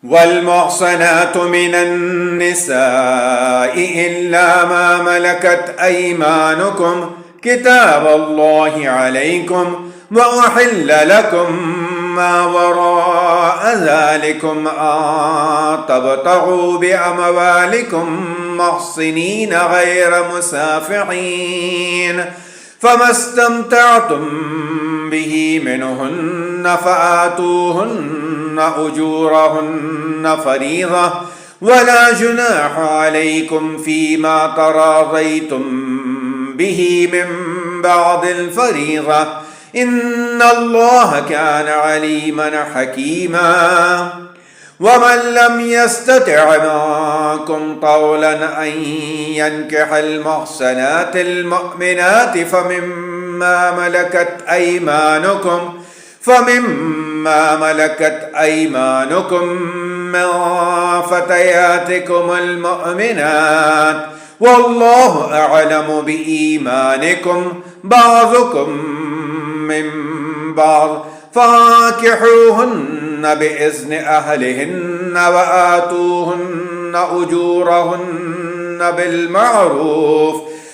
والمحصنات من النساء إلا ما ملكت أيمانكم كتاب الله عليكم، وأحل لكم ما وراء ذلكم أن تبتغوا بأموالكم محصنين غير مسافحين، فما استمتعتم به منهن فآتوهن أجورهن فريضة، ولا جناح عليكم فيما تراضيتم به من بعد الفريضة، إن الله كان عليما حكيما. ومن لم يستطع منكم طولا أن ينكح المحصنات المؤمنات فمما ملكت أيمانكم من فتياتكم المؤمنات، والله أعلم بإيمانكم بعضكم من بعض، فانكحوهن بإذن أهلهن وآتوهن أجورهن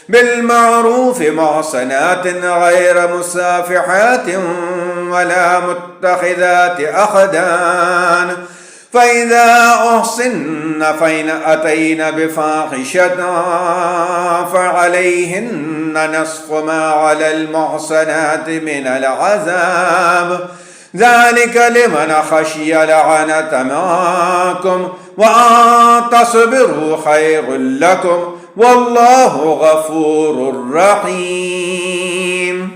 بالمعروف محصنات غير مسافحات ولا متخذات أخدان، فإذا أحصن فإن أتين بفاحشة فعليهن نصف ما على المحصنات من العذاب، ذلك لمن خشي لعنة منكم، وأن تصبروا خير لكم، والله غفور رحيم.